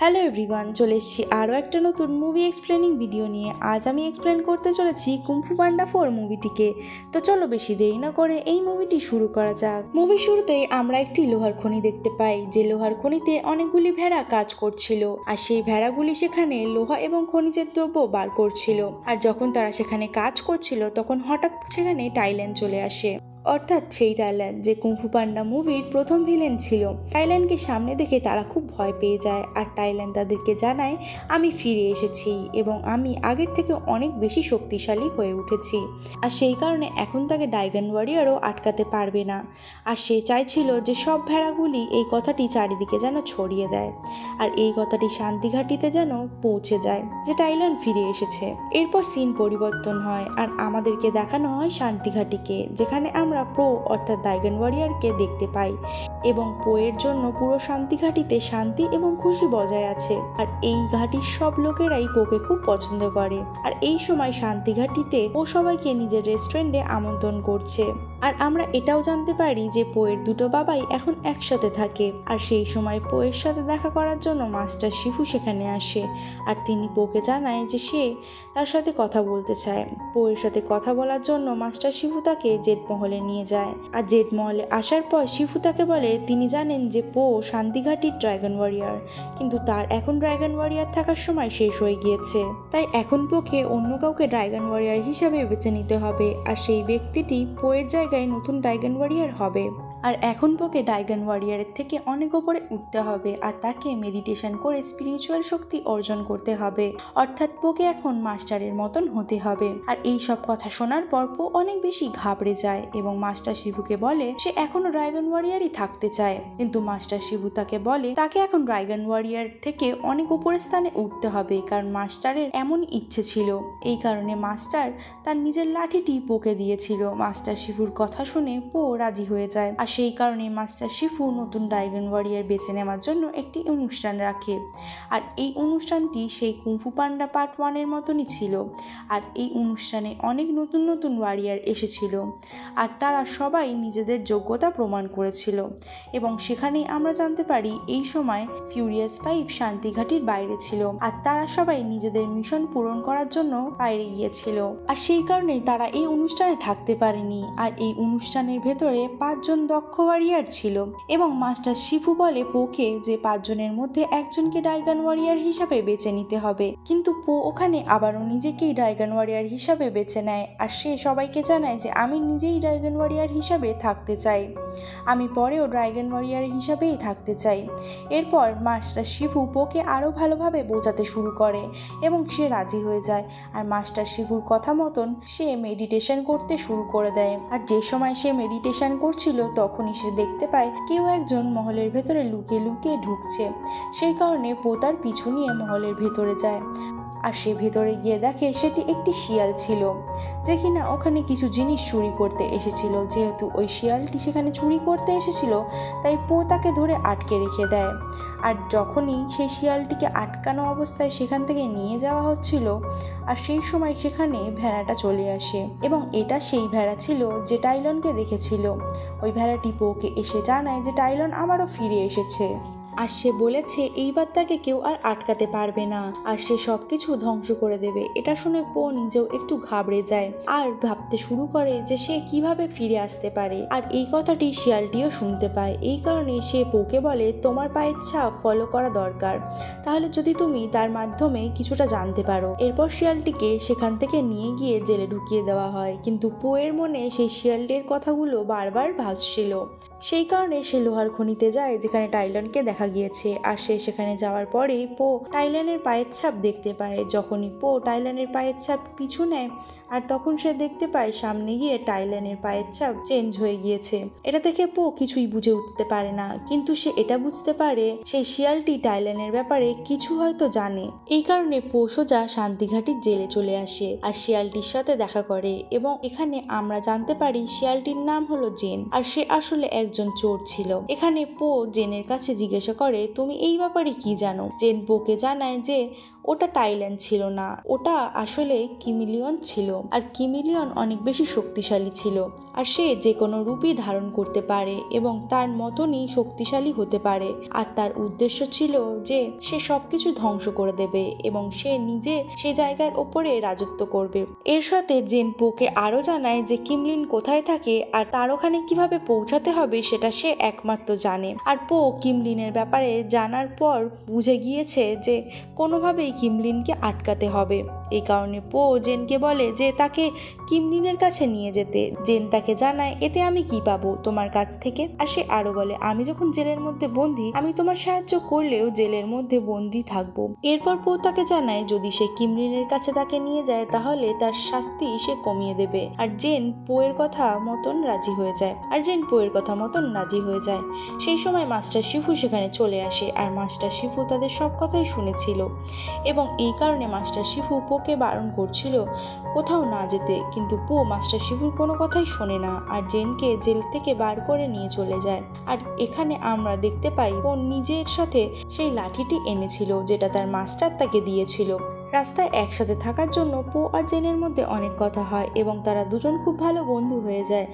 Hello everyone, চলে এসেছি আরও একটা নতুন মুভি এক্সপ্লেনিং ভিডিও নিয়ে। আজ আমি এক্সপ্লেন করতে চলেছি কুংফু পান্ডা 4 মুভিটিকে। তো চলো বেশি দেরি না করে এই মুভিটি শুরু করা যাক। মুভি শুরুতেই আমরা একটি লোহার খনি দেখতে পাই, যে লোহার খনিতে অনেকগুলি ভেড়া কাজ করছিল, আর সেই ভেড়াগুলি সেখানে লোহা এবং খনিজের দ্রব্য বার করছিল। আর যখন তারা সেখানে কাজ করছিল তখন হঠাৎ সেখানে টাইল্যান্ড চলে আসে, অর্থাৎ সেই টাইল্যান্ড যে কুংফু পান্ডা মুভির প্রথম ভিলেন ছিল। টাইল্যান্ডকে সামনে দেখে তারা খুব ভয় পেয়ে যায়, আর টাইল্যান্ড তাদেরকে জানায় আমি ফিরে এসেছি এবং আমি আগের থেকে অনেক বেশি শক্তিশালী হয়ে উঠেছি, আর সেই কারণে এখন তাকে ড্রাগন ওয়ারিয়ারও আটকাতে পারবে না। আর সে চাইছিল যে সব ভেড়াগুলি এই কথাটি চারিদিকে যেন ছড়িয়ে দেয়, আর এই কথাটি শান্তিঘাটিতে যেন পৌঁছে যায় যে টাইল্যান্ড ফিরে এসেছে। এরপর সিন পরিবর্তন হয় আর আমাদেরকে দেখানো হয় শান্তিঘাটিকে, যেখানে আমরা প্রো অর্থাৎ ড্রাগন ওয়ারিয়ারকে দেখতে পাই এবং পোয়ের জন্য পুরো শান্তিঘাটিতে শান্তি এবং খুশি বজায় আছে। আর এই ঘাটির সব লোকেরাই পোকে খুব পছন্দ করে। আর এই সময় শান্তিঘাটিতে ও সবাইকে নিজের রেস্টুরেন্টে আমন্ত্রণ করছে। আর আমরা এটাও জানতে পারি যে পোয়ের দুটো বাবাই এখন একসাথে থাকে। আর সেই সময় পোয়ের সাথে দেখা করার জন্য মাস্টার শিফু সেখানে আসে, আর তিনি পোকে জানায় যে সে তার সাথে কথা বলতে চায়। পোয়ের সাথে কথা বলার জন্য মাস্টার শিফু তাকে জেড মহলে নিয়ে যায়। আর জেড মহলে আসার পর শিফু তাকে বলে তিনি জানেন যে পো শান্তিঘাটির ড্রাগন ওয়ারিয়ার, কিন্তু তার এখন ড্রাগন ওয়ারিয়ার থাকার সময় শেষ হয়ে গিয়েছে, তাই এখন পোকে অন্য কাউকে ড্রাগন ওয়ারিয়ার হিসাবে বেছে নিতে হবে, আর সেই ব্যক্তিটি পোয়ের জায়গায় নতুন ড্রাগন ওয়ারিয়ার হবে। আর এখন পোকে ড্রাগন ওয়ারিয়ারের থেকে অনেক ওপরে উঠতে হবে, আর তাকে মেডিটেশন করে স্পিরিচুয়াল শক্তি অর্জন করতে হবে, অর্থাৎ পোকে এখন মাস্টারের মতন হতে হবে। আর এই সব কথা শোনার পর পো অনেক বেশি ঘাবড়ে যায় এবং মাস্টার শিফুকে বলে সে এখনো ড্রাগন ওয়ারিয়ারই থাকতে চায়, কিন্তু মাস্টার শিফু তাকে বলে তাকে এখন ড্রাগন ওয়ারিয়ার থেকে অনেক উপরের স্থানে উঠতে হবে, কারণ মাস্টারের এমন ইচ্ছে ছিল। এই কারণে মাস্টার তার নিজের লাঠিটি পোকে দিয়েছিল। মাস্টার শিফুর কথা শুনে পো রাজি হয়ে যায়, আর সেই কারণে মাস্টার শিফু নতুন ড্রাগন ওয়ারিয়ার বেছে নেওয়ার জন্য একটি অনুষ্ঠান রাখে। আর এই অনুষ্ঠানটি সেই কুংফু পান্ডা পার্ট 1-এর মতনই ছিল। আর এই অনুষ্ঠানে অনেক নতুন নতুন ওয়ারিয়ার এসেছিল, আর তারা সবাই নিজেদের যোগ্যতা প্রমাণ করেছিল। এবং সেখানেই আমরা জানতে পারি এই সময় ফিউরিয়াস 5 শান্তিঘাটির বাইরে ছিল, আর তারা সবাই নিজেদের মিশন পূরণ করার জন্য বাইরে গিয়েছিল, আর সেই কারণেই তারা এই অনুষ্ঠানে থাকতে পারেনি। আর এই অনুষ্ঠানের ভেতরে 5 জন দক্ষ ওয়ারিয়ার ছিল এবং মাস্টার শিফু বলে পোকে যে 5 জনের মধ্যে একজনকে ড্রাগন ওয়ারিয়ার হিসাবে বেছে নিতে হবে, কিন্তু পো ওখানে আবারও নিজেকেই ড্রাগন ওয়ারিয়ার হিসাবে বেছে নেয়। আর সে সবাইকে জানায় যে আমি নিজেই ড্রাগন ওয়ারিয়ার হিসাবে থাকতে চাই, আমি পরেও ড্রাগন ওয়ারিয়ার হিসাবেই থাকতে চাই। এরপর মাস্টার শিফু পোকে আরও ভালোভাবে বোঝাতে শুরু করে এবং সে রাজি হয়ে যায়। আর মাস্টার শিফুর কথা মতন সে মেডিটেশন করতে শুরু করে দেয়। আর যে সময় সে মেডিটেশন করছিল তখনই সে দেখতে পায় কেউ একজন মহলের ভেতরে লুকিয়ে লুকিয়ে ঢুকছে। সেই কারণে পো তার পিছু নিয়ে মহলের ভেতরে যায়, আর সে ভেতরে গিয়ে দেখে সেটি একটি শিয়াল ছিল, যে কিনা ওখানে কিছু জিনিস চুরি করতে এসেছিল। যেহেতু ওই শিয়ালটি সেখানে চুরি করতে এসেছিল, তাই পো তাকে ধরে আটকে রেখে দেয়। আর যখনই সেই শিয়ালটিকে আটকানো অবস্থায় সেখান থেকে নিয়ে যাওয়া হচ্ছিল, আর সেই সময় সেখানে ভেড়াটা চলে আসে এবং এটা সেই ভেড়া ছিল যে টাইলনকে দেখেছিল। ওই ভেড়াটি পোকে এসে জানায় যে টাইলন আবারও ফিরে এসেছে, আর সে বলেছে এইবার তাকে কেউ আর আটকাতে পারবে না, আর সে সবকিছু ধ্বংস করে দেবে। এটা শুনে পো নিজেও একটু ঘাবড়ে যায় আর ভাবতে শুরু করে যে সে কিভাবে ফিরে আসতে পারে। আর এই কথাটি শিয়ালটিও শুনতে পায়। এই কারণে সে পোকে বলে তোমার পায়ের ছাপ ফলো করা দরকার, তাহলে যদি তুমি তার মাধ্যমে কিছুটা জানতে পারো। এরপর শিয়ালটিকে সেখান থেকে নিয়ে গিয়ে জেলে ঢুকিয়ে দেওয়া হয়, কিন্তু পোয়ের মনে সেই শিয়ালটির কথাগুলো বারবার ভাসছিল। সেই কারণে সে লোহার খনিতে যায় যেখানে টাইলনকে দেখা গিয়েছে। আর সে সেখানে যাওয়ার পরেই পো টাইলানের পায়ের ছাপ দেখতে পায়। যখনই পো টাইলানের পায়ের ছাপ পিছু নেয়, আর তখন সে দেখতে পায় সামনে গিয়ে টাইলানের পায়ের ছাপ চেঞ্জ হয়ে গিয়েছে। এটা দেখে পো কিছুই বুঝে উঠতে পারে না, কিন্তু সে এটা বুঝতে পারে সেই শিয়ালটি টাইলানের ব্যাপারে কিছু হয়তো জানে। এই কারণে পো সোজা শান্তিঘাটির জেলে চলে আসে আর শিয়ালটির সাথে দেখা করে, এবং এখানে আমরা জানতে পারি শিয়ালটির নাম হলো জেন, আর সে আসলে একজন চোর ছিল। এখানে পো জেনের কাছে জিজ্ঞাসা করে তুমি এই ব্যাপারে কি জানো। জেন পোকে জানায় যে ওটা টাইল্যান্ড ছিল না, ওটা আসলে কিমিলিয়ন ছিল। আর কিমিলিয়ন অনেক বেশি শক্তিশালী ছিল, আর সে যে কোনো রূপই ধারণ করতে পারে এবং তার মতনই শক্তিশালী হতে পারে। আর তার উদ্দেশ্য ছিল যে সে সবকিছু ধ্বংস করে দেবে এবং সে নিজে সে জায়গার ওপরে রাজত্ব করবে। এর সাথে জেন পোকে আরও জানায় যে কিমলিন কোথায় থাকে আর তার ওখানে কিভাবে পৌঁছাতে হবে সেটা সে একমাত্র জানে। আর পো কিমলিনের ব্যাপারে জানার পর বুঝে গিয়েছে যে কোনোভাবেই কিমলিনকে আটকাতে হবে। এই কারণে পো জেনকে বলে যে তাকে কিমলিনের কাছে নিয়ে যেতে। জেন তাকে জানায়, এতে আমি কি পাবো তোমার কাছ থেকে? আর সে আরো বলে, আমি যখন জেলের মধ্যে বন্দি, আমি তোমার সাহায্য করলেও জেলের মধ্যে বন্দি থাকবো। এরপর পো তাকে জানায় যদি সে কিমলিনের কাছে তাকে নিয়ে যায় তাহলে তার শাস্তি সে কমিয়ে দেবে। আর জেন পোয়ের কথা মতন রাজি হয়ে যায়। সেই সময় মাস্টার শিফু সেখানে চলে আসে, আর মাস্টার শিফু তাদের সব কথাই শুনেছিল এবং এই কারণে মাস্টার শিফু পোকে বারণ করছিল কোথাও না যেতে, কিন্তু পো মাস্টার শিফুর কোনো কথাই শোনে না আর জেনকে জেল থেকে বার করে নিয়ে চলে যায়। আর এখানে আমরা দেখতে পাই পো নিজের সাথে সেই লাঠিটি এনেছিল যেটা তার মাস্টার তাকে দিয়েছিল। রাস্তায় একসাথে থাকার জন্য পো আর জেনের মধ্যে অনেক কথা হয় এবং তারা দুজন খুব ভালো বন্ধু হয়ে যায়।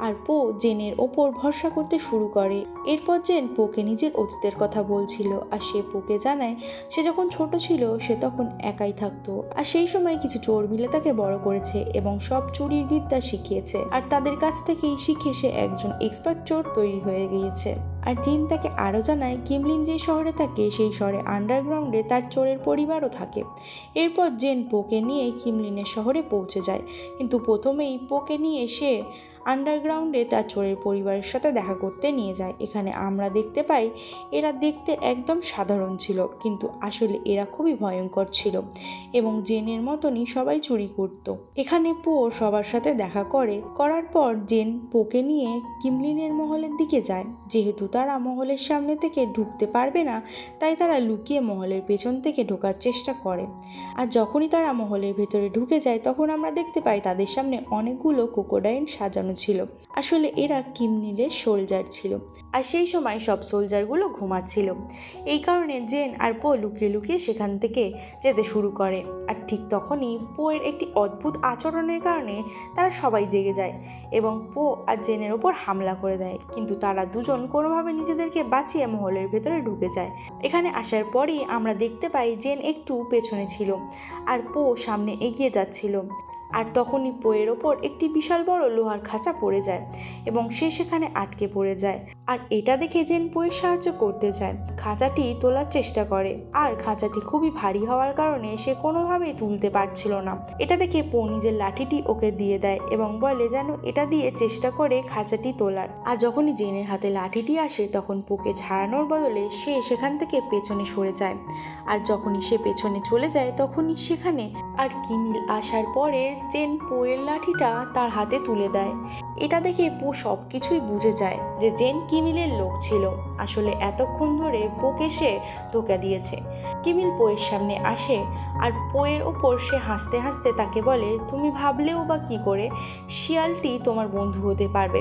আর পো জেনের ওপর ভরসা করতে শুরু করে। এরপর জেন পোকে নিজের অতীতের কথা বলছিল, আর সে পোকে জানায় সে যখন ছোট ছিল সে তখন একাই থাকতো, আর সেই সময় কিছু চোর মিলে তাকে বড় করেছে এবং সব চুরির বিদ্যা শিখিয়েছে, আর তাদের কাছ থেকেই শিখে সে একজন এক্সপার্ট চোর তৈরি হয়ে গিয়েছে। আর জিন তাকে আরও জানায় কিমলিন যে শহরে থাকে সেই শহরে আন্ডারগ্রাউন্ডে তার চোরের পরিবারও থাকে। এরপর জেন পোকে নিয়ে কিমলিনের শহরে পৌঁছে যায়, কিন্তু প্রথমেই পোকে নিয়ে সে আন্ডারগ্রাউন্ডে তার চোরের পরিবারের সাথে দেখা করতে নিয়ে যায়। এখানে আমরা দেখতে পাই এরা দেখতে একদম সাধারণ ছিল, কিন্তু আসলে এরা খুবই ভয়ঙ্কর ছিল এবং জেনের মতনই সবাই চুরি করত। এখানে পো সবার সাথে দেখা করার পর জেন পোকে নিয়ে কিমলিনের মহলের দিকে যায়। যেহেতু তারা মহলের সামনে থেকে ঢুকতে পারবে না, তাই তারা লুকিয়ে মহলের পেছন থেকে ঢোকার চেষ্টা করে। আর যখনই তারা মহলের ভেতরে ঢুকে যায় তখন আমরা দেখতে পাই তাদের সামনে অনেকগুলো ক্রোকোডাইল সাজানো ছিল। আসলে এরা কিমলিনের সোলজার ছিল, আর সেই সময় সব সোলজারগুলো ঘুমাচ্ছিল। এই কারণে জেন আর পো লুকিয়ে লুকিয়ে সেখান থেকে যেতে শুরু করে। আর ঠিক তখনই পোয়ের একটি অদ্ভুত আচরণের কারণে তারা সবাই জেগে যায় এবং পো আর জেনের ওপর হামলা করে দেয়, কিন্তু তারা দুজন কোনোভাবে নিজেদেরকে বাঁচিয়ে মহলের ভেতরে ঢুকে যায়। এখানে আসার পরই আমরা দেখতে পাই জেন একটু পেছনে ছিল আর পো সামনে এগিয়ে যাচ্ছিল। আর তখনই পোয়ের ওপর একটি বিশাল বড় লোহার খাঁচা পড়ে যায় এবং সে সেখানে আটকে পড়ে যায়। আর এটা দেখে জেন পোয়ের সাহায্য করতে চায়, খাঁচাটি তোলার চেষ্টা করে, আর খাঁচাটি খুবই ভারী হওয়ার কারণে সে কোনোভাবেই তুলতে পারছিল না। এটা দেখে পো নিজের লাঠিটি ওকে দিয়ে দেয় এবং বলে যেন এটা দিয়ে চেষ্টা করে খাঁচাটি তোলার। আর যখনই জেনের হাতে লাঠিটি আসে তখন পোকে ছাড়ানোর বদলে সে সেখান থেকে পেছনে সরে যায়। আর যখনই সে পেছনে চলে যায় তখনই সেখানে আর কিমিল আসার পরে জেন পোয়ের লাঠিটা তার হাতে তুলে দেয়। এটা দেখে পো সব কিছুই বুঝে যায় যে জেন কিমিলের লোক ছিল। আসলে এতক্ষণ ধরে পোকে সে ধোঁকা দিয়েছে। কিমিল পোয়ের সামনে আসে আর পোয়ের ওপর সে হাসতে হাসতে তাকে বলে, তুমি ভাবলেও বা কি করে শিয়ালটি তোমার বন্ধু হতে পারবে?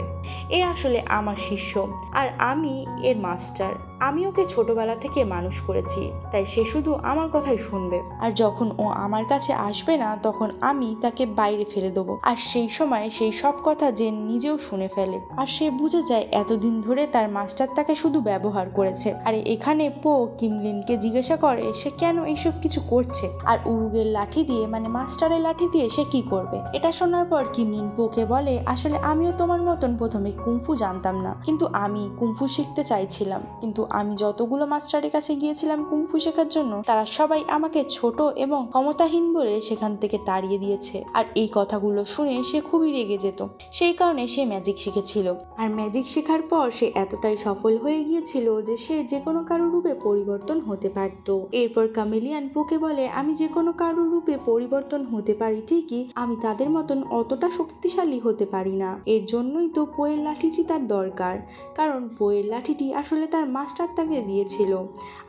এ আসলে আমার শিষ্য আর আমি এর মাস্টার। আমি ওকে ছোটবেলা থেকে মানুষ করেছি, তাই সে শুধু আমার কথাই শুনবে। আর যখন ও আমার কাছে আসবে না তখন আমি তাকে বাইরে ফেলে দেবো। আর সেই সময় সেই সব কথা জেন নিজেও শুনে ফেলে, আর সে বুঝে যায় এতদিন ধরে তার মাস্টার তাকে শুধু ব্যবহার করেছে। আর এখানে পো কিমলিনকে জিজ্ঞাসা করে সে কেন এইসব কিছু করছে, আর উরুগের লাঠি দিয়ে মানে মাস্টারের লাঠি দিয়ে সে কি করবে। এটা শোনার পর কিমলিন পোকে বলে, আসলে আমিও তোমার মতন প্রথমে কুংফু জানতাম না, কিন্তু আমি কুংফু শিখতে চাইছিলাম, কিন্তু আমি যতগুলো মাস্টারের কাছে গিয়েছিলাম কুংফু শেখার জন্য তারা সবাই আমাকে ছোট এবং ক্ষমতাহীন বলে সেখান থেকে তাড়িয়ে দিয়েছে। আর এই কথাগুলো শুনে সে খুবই রেগে যেত, সেই কারণে সে ম্যাজিক শিখেছিল। আর ম্যাজিক শেখার পর সে এতটাই সফল হয়ে গিয়েছিল যে সে যে কোনো কারো রূপে পরিবর্তন হতে পারত। এরপর কামেলিয়ান পোকে বলে, আমি আমি যে কোনো কারোর রূপে পরিবর্তন হতে পারি ঠিকই, আমি তাদের মতন অতটা শক্তিশালী হতে পারি না। এর জন্যই তো পোয়ের লাঠিটি তার দরকার, কারণ পোয়ের লাঠিটি আসলে তার মাস্টার তাকে দিয়েছিল,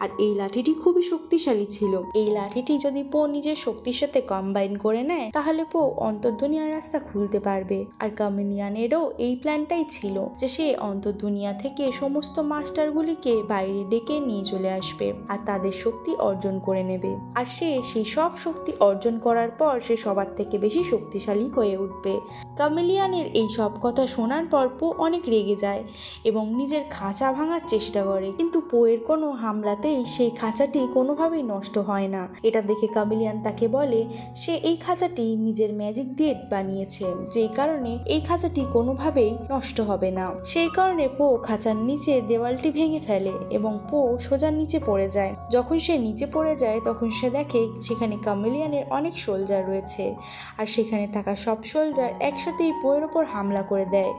আর এই লাঠিটি খুবই শক্তিশালী ছিল। এই লাঠিটি যদি পো নিজের শক্তির সাথে কম্বাইন করে নেয় তাহলে পো অন্তর্দুনিয়ার রাস্তা খুলতে পারবে। আর কামিলিয়ানেরও এই প্ল্যানটাই ছিল যে সে অন্তর্দুনিয়া থেকে সমস্ত মাস্টারগুলিকে বাইরে ডেকে নিয়ে চলে আসবে আর তাদের শক্তি অর্জন করে নেবে। আর সে সেই সব শক্তি অর্জন করার পর সে সবার থেকে বেশি শক্তিশালী হয়ে উঠবে। কামিলিয়ানের এই সব কথা শোনার পর পো অনেক রেগে যায় এবং নিজের খাঁচা ভাঙার চেষ্টা করে, কিন্তু পোয়ের কোনো হামলাতেই সেই খাঁচাটি কোনোভাবেই নষ্ট হয় না। এটা দেখে কামিলিয়ান তাকে বলে সে এই খাঁচাটি নিজের ম্যাজিক দিয়ে বানিয়েছে, যেই কারণে এই খাঁচাটি কোনোভাবেই নষ্ট হবে না। সেই কারণে পো খাঁচার নিচে দেওয়ালটি ভেঙে ফেলে এবং পো সোজা নিচে পড়ে যায়। যখন সে নিচে পড়ে যায় তখন সে দেখে সেখানে কামিলিয়ানের অনেক সোলজার রয়েছে, আর সেখানে থাকা সব সোলজার একসাথেই পোয়ের ওপর হামলা করে দেয়।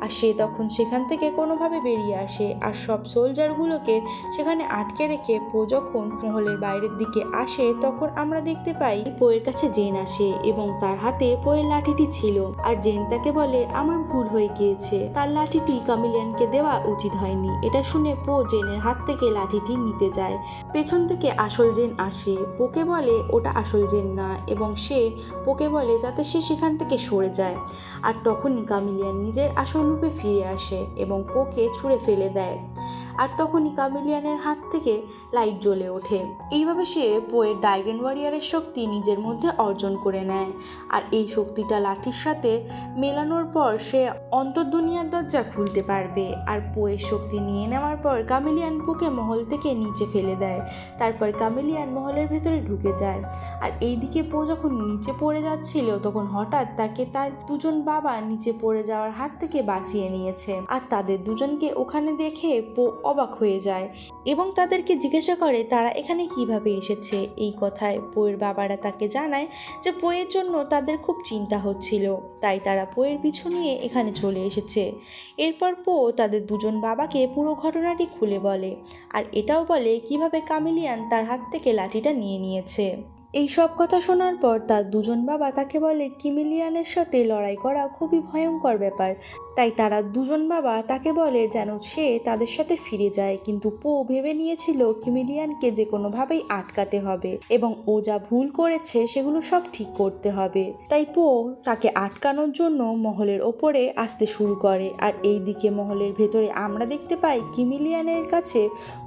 আর সে তখন সেখান থেকে কোনোভাবে বেরিয়ে আসে, আর সব সোলজারগুলোকে সেখানে আটকে রেখে পো যখন মহলের বাইরের দিকে আসে তখন আমরা দেখতে পাই পোয়ের কাছে জেন আসে এবং তার হাতে পোয়ের লাঠিটি ছিল। আর জেন তাকে বলে আমার ভুল হয়ে গিয়েছে, তার লাঠিটি কামিলিয়ানকে দেওয়া উচিত হয়নি। এটা শুনে পো জেনের হাত থেকে লাঠিটি নিতে যায়। পেছন থেকে আসল জেন আসে, পোকে বলে ওটা আসল জেন না এবং সে পোকে বলে যাতে সে সেখান থেকে সরে যায়। আর তখনই কামিলিয়ান নিজের আসল রূপে ফিরে আসে এবং পোকে ছুঁড়ে ফেলে দেয়। আর তখনই কামিলিয়ানের হাত থেকে লাইট জ্বলে ওঠে। এইভাবে সে পোয়ের ড্রাগন ওয়ারিয়ারের শক্তি নিজের মধ্যে অর্জন করে নেয়। আর এই শক্তিটা লাঠির সাথে মেলানোর পর সে অন্তর্দুনিয়ার দরজা খুলতে পারবে। আর পোয়ের শক্তি নিয়ে নেওয়ার পর কামিলিয়ান পোকে মহল থেকে নিচে ফেলে দেয়। তারপর কামিলিয়ান মহলের ভেতরে ঢুকে যায়। আর এইদিকে পো যখন নিচে পড়ে যাচ্ছিল তখন হঠাৎ তাকে তার দুজন বাবা নিচে পড়ে যাওয়ার হাত থেকে বাঁচিয়ে নিয়েছে। আর তাদের দুজনকে ওখানে দেখে পো অবাক হয়ে যায় এবং তাদেরকে জিজ্ঞাসা করে তারা এখানে কিভাবে এসেছে। এই কথায় পোয়ের বাবারা তাকে জানায় যে পোয়ের জন্য তাদের খুব চিন্তা হচ্ছিল, তাই তারা পোয়ের পিছু নিয়ে এখানে চলে এসেছে। এরপর পো তাদের দুজন বাবাকে পুরো ঘটনাটি খুলে বলে, আর এটাও বলে কিভাবে কামিলিয়ান তার হাত থেকে লাঠিটা নিয়ে নিয়েছে। এই সব কথা শোনার পর তার দুজন বাবা তাকে বলে কামিলিয়ানের সাথে লড়াই করা খুবই ভয়ঙ্কর ব্যাপার, তাই তারা দুজন বাবা তাকে বলে যেন সে তাদের সাথে ফিরে যায়। কিন্তু পো ভেবে নিয়েছিল কামিলিয়ানকে যে কোনোভাবেই আটকাতে হবে এবং ও যা ভুল করেছে সেগুলো সব ঠিক করতে হবে। তাই পো তাকে আটকানোর জন্য মহলের ওপরে আসতে শুরু করে। আর এই দিকে মহলের ভেতরে আমরা দেখতে পাই কামিলিয়ানের কাছে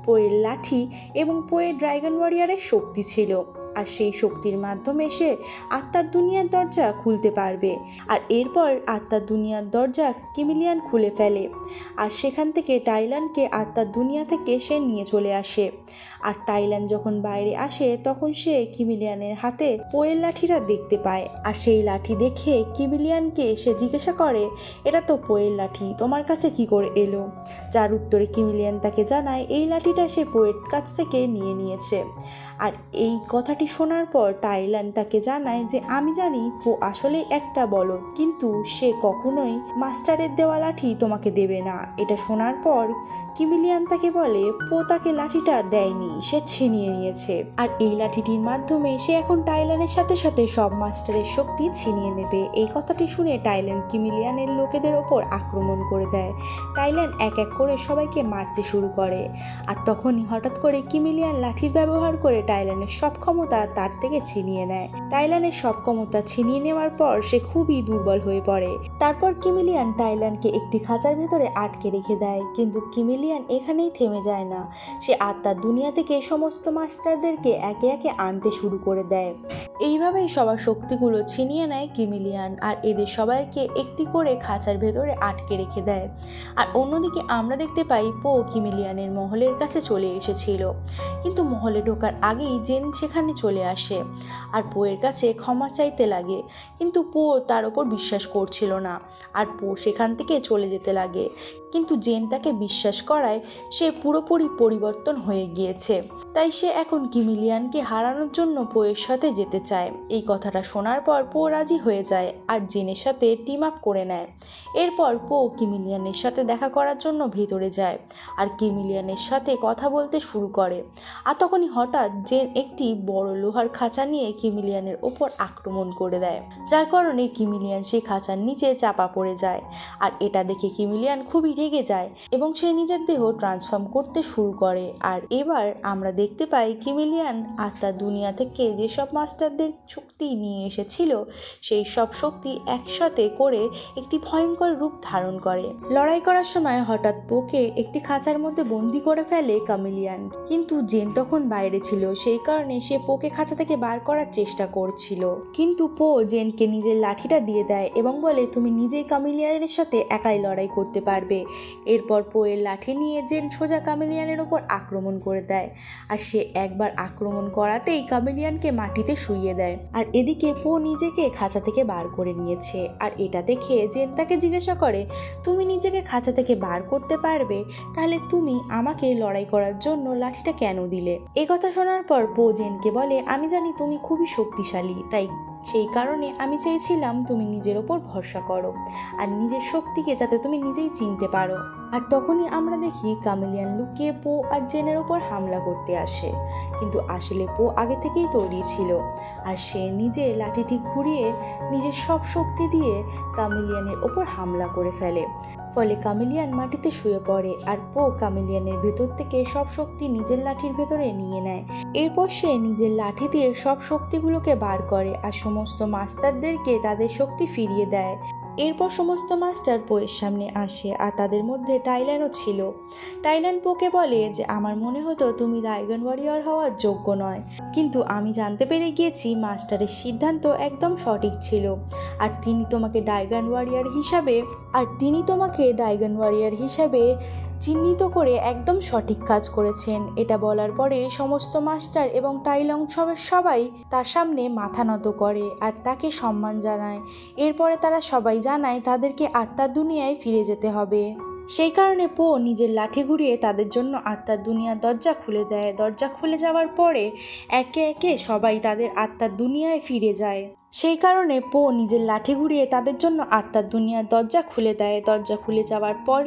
পোয়ের লাঠি এবং পোয়ের ড্রাগন ওয়ারিয়ারের শক্তি ছিল, আর সেই শক্তির মাধ্যমে সে আত্মার দুনিয়ার দরজা খুলতে পারবে। আর এরপর আত্মার দুনিয়ার দরজা কামিলিয়ান খুলে ফেলে, আর সেখান থেকে টাইলানকে আত্মার দুনিয়া থেকে সে নিয়ে চলে আসে। আর টাইলান যখন বাইরে আসে তখন সে কামিলিয়ানের হাতে পোয়ের লাঠিটা দেখতে পায়। আর সেই লাঠি দেখে কামিলিয়ানকে সে জিজ্ঞাসা করে এটা তো পোয়ের লাঠি, তোমার কাছে কি করে এলো? যার উত্তরে কামিলিয়ান তাকে জানায় এই লাঠিটা সে পোয়ের কাছ থেকে নিয়ে নিয়েছে। আর এই কথাটি শোনার পর টাইলান তাকে জানায় যে আমি জানি পো আসলে একটা বলদ, কিন্তু সে কখনোই মাস্টারের দেওয়া লাঠি তোমাকে দেবে না। এটা শোনার পর কামিলিয়ান তাকে বলে পো তাকে লাঠিটা দেয়নি, সে ছিনিয়ে নিয়েছে। আর এই লাঠিটির মাধ্যমে সে এখন টাইলানের সাথে সাথে সব মাস্টারের শক্তি ছিনিয়ে নেবে। এই কথাটি শুনে টাইলান কামিলিয়ানের লোকেদের ওপর আক্রমণ করে দেয়। টাইলান এক এক করে সবাইকে মারতে শুরু করে। আর তখনই হঠাৎ করে কামিলিয়ান লাঠির ব্যবহার করে টাইলানের সব ক্ষমতা তার থেকে ছিনিয়ে নেয়। টাইলানের সব ক্ষমতা ছিনিয়ে নেওয়ার পর সে খুবই দুর্বল হয়ে পড়ে। তারপর কামিলিয়ান টাইলানকে একটি খাঁচার ভেতরে আটকে রেখে দেয়, কিন্তু কামিলিয়ান এখানেই থেমে যায় না। সে আত্মার দুনিয়া থেকে সমস্ত মাস্টারদেরকে একে একে আনতে শুরু করে দেয়। এইভাবেই সবার শক্তিগুলো ছিনিয়ে নেয় কামিলিয়ান, আর এদের সবাইকে একটি করে খাঁচার ভেতরে আটকে রেখে দেয়। আর অন্যদিকে আমরা দেখতে পাই পো কামিলিয়ানের মহলের কাছে চলে এসেছিল, কিন্তু মহলে ঢোকার আগেই জেন সেখানে চলে আসে আর পোয়ের কাছে ক্ষমা চাইতে লাগে। কিন্তু পো তার ওপর বিশ্বাস করছিল না, আর পো সেখান থেকে চলে যেতে লাগে। কিন্তু জেন তাকে বিশ্বাস করায় সে পুরোপুরি পরিবর্তন হয়ে গিয়েছে। তাই সে এখন কিমিলিয়ানকে হারানোর জন্য পোয়ের সাথে যেতে চায়। এই কথাটা শোনার পর পো রাজি হয়ে যায় আর জেনের সাথে টিম আপ করে নেয়। এরপর পো কিমিলিয়ানের সাথে দেখা করার জন্য ভেতরে যায় আর কিমিলিয়ানের সাথে কথা বলতে শুরু করে। আর তখনই হঠাৎ জেন একটি বড় লোহার খাঁচা নিয়ে কিমিলিয়ানের ওপর আক্রমণ করে দেয়, যার কারণে কিমিলিয়ান সেই খাঁচার নিচে চাপা পড়ে যায়। আর এটা দেখে কিমিলিয়ান খুবই রেগে যায় এবং সে নিজের দেহ ট্রান্সফর্ম করতে শুরু করে। আর এবার আমরা দেখতে পাই কিমিলিয়ান আত্মার দুনিয়া থেকে যেসব মাস্টারদের শক্তি নিয়ে এসেছিল সেই সব শক্তি একসাথে করে একটি ভয়ঙ্কর রূপ ধারণ করে। লড়াই করার সময় হঠাৎ পোকে একটি খাঁচার মধ্যে বন্দি করে ফেলে কিমিলিয়ান, কিন্তু জেন তখন বাইরে ছিল, সেই কারণে সে পোকে খাঁচা থেকে বার করার চেষ্টা করছিল। কিন্তু পো জেনকে নিজের লাঠিটা দিয়ে দেয় এবং বলে তুমি নিজেই কিমিলিয়ানের সাথে একাই লড়াই করতে পারবে। এরপর পো এর লাঠি নিয়ে জেন সোজা কিমিলিয়ানের ওপর আক্রমণ করে দেয় আর সে একবার আক্রমণ করাতেই কিমিলিয়ানকে মাটিতে শুইয়ে দেয়। আর এদিকে পো নিজেকে খাঁচা থেকে বার করে নিয়েছে। আর এটা দেখে জেন তাকে জিজ্ঞাসা করে তুমি নিজেকে খাঁচা থেকে বার করতে পারবে, তাহলে তুমি আমাকে লড়াই করার জন্য লাঠিটা কেন দিলে? এই কথা শোনার পর পো জেনকে বলে আমি জানি তুমি খুবই শক্তিশালী, তাই সেই কারণে আমি চেয়েছিলাম তুমি নিজের ওপর ভরসা করো আর নিজের শক্তিকে যাতে তুমি নিজেই চিনতে পারো। আর তখনই আমরা দেখি কিমিলিয়ান লুকিয়ে পো আর জেনের ওপর হামলা করতে আসে, কিন্তু আসলে পো আগে থেকেই তৈরি ছিল আর সে নিজে লাঠিটি ঘুরিয়ে নিজের সব শক্তি দিয়ে কিমিলিয়ানের ওপর হামলা করে ফেলে। ফলে কিমিলিয়ান মাটিতে শুয়ে পড়ে আর পো কিমিলিয়ানের ভেতর থেকে সব শক্তি নিজের লাঠির ভেতরে নিয়ে নেয়। এরপর সে নিজের লাঠি দিয়ে সব শক্তিগুলোকে বার করে আর সমস্ত মাস্টারদেরকে তাদের শক্তি ফিরিয়ে দেয়। এরপর সমস্ত মাস্টার পোয়ের সামনে আসে আর তাদের মধ্যে টাইলানও ছিল। টাইলান পোকে বলে যে আমার মনে হতো তুমি ড্রাগন ওয়ারিয়র হওয়ার যোগ্য নয়, কিন্তু আমি জানতে পেরে গিয়েছি মাস্টারের সিদ্ধান্ত একদম সঠিক ছিল আর তিনি তোমাকে ড্রাগন ওয়ারিয়র হিসাবে চিহ্নিত করে একদম সঠিক কাজ করেছেন। এটা বলার পরে সমস্ত মাস্টার এবং টাইলং সবাই তার সামনে মাথা নত করে আর তাকে সম্মান জানায়। এরপরে তারা সবাই জানায় তাদেরকে আত্মার দুনিয়ায় ফিরে যেতে হবে। সেই কারণে পো নিজের লাঠি ঘুরিয়ে তাদের জন্য আত্মার দুনিয়ার দরজা খুলে দেয়। দরজা খুলে যাওয়ার পরে একে একে সবাই তাদের আত্মার দুনিয়ায় ফিরে যায়। সেই কারণে পো নিজের লাঠি ঘুরিয়ে তাদের জন্য আত্মার দুনিয়ার দরজা খুলে দেয়। দরজা খুলে যাওয়ার পর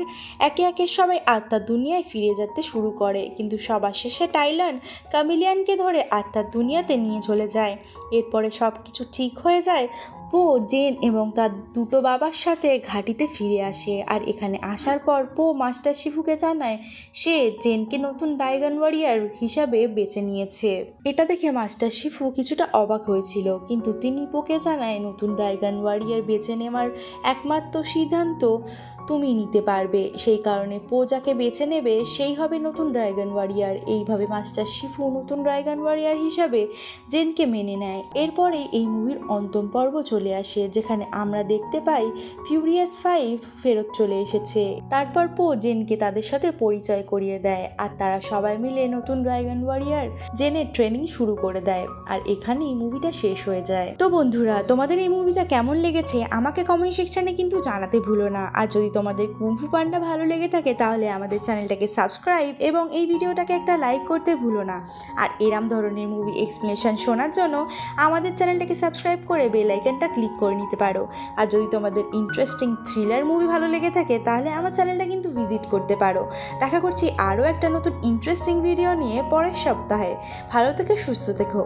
একে একে সবাই আত্মার দুনিয়ায় ফিরে যেতে শুরু করে, কিন্তু সবার শেষে টাইলান কিমিলিয়ানকে ধরে আত্মার দুনিয়াতে নিয়ে চলে যায়। এরপরে সব কিছু ঠিক হয়ে যায়। পো জেন এবং তার দুটো বাবার সাথে ঘাঁটিতে ফিরে আসে আর এখানে আসার পর পো মাস্টার শিফুকে জানায় সে জেনকে নতুন ড্রাগন ওয়ারিয়র হিসাবে বেছে নিয়েছে। এটা দেখে মাস্টার শিফু কিছুটা অবাক হয়েছিল, কিন্তু তিনি পোকে জানায় নতুন ড্রাগন ওয়ারিয়র বেছে নেওয়ার একমাত্র সিদ্ধান্ত তুমি নিতে পারবে, সেই কারণে পো যাকে বেছে নেবে সেই হবে নতুন ড্রাগন ওয়ারিয়র। এইভাবে মাস্টার শিফু নতুন ড্রাগন ওয়ারিয়র হিসাবে জেনকে মেনে নেয়। এরপরে এই মুভির অন্তিম পর্ব চলে আসে, যেখানে আমরা দেখতে পাই ফিউরিয়াস 5 ফেরত চলে এসেছে। তারপর পো জেনকে তাদের সাথে পরিচয় করিয়ে দেয় আর তারা সবাই মিলে নতুন ড্রাগন ওয়ারিয়র জেনের ট্রেনিং শুরু করে দেয়। আর এখানেই মুভিটা শেষ হয়ে যায়। তো বন্ধুরা, তোমাদের এই মুভিটা কেমন লেগেছে আমাকে কমেন্ট সেকশনে কিন্তু জানাতে ভুলো না। আর যদি তোমাদের কুম্ফু পান্ডা ভালো লেগে থাকে তাহলে আমাদের চ্যানেলটাকে সাবস্ক্রাইব এবং এই ভিডিওটাকে একটা লাইক করতে ভুলো না। আর এরম ধরনের মুভি এক্সপ্লেনেশন শোনার জন্য আমাদের চ্যানেলটাকে সাবস্ক্রাইব করে বেল আইকনটা ক্লিক করে নিতে পারো। আর যদি তোমাদের ইন্টারেস্টিং থ্রিলার মুভি ভালো লেগে থাকে তাহলে আমার চ্যানেলটা কিন্তু ভিজিট করতে পারো। দেখা করছি আরও একটা নতুন ইন্টারেস্টিং ভিডিও নিয়ে পরের সপ্তাহে। ভালো থেকে সুস্থ থেকো।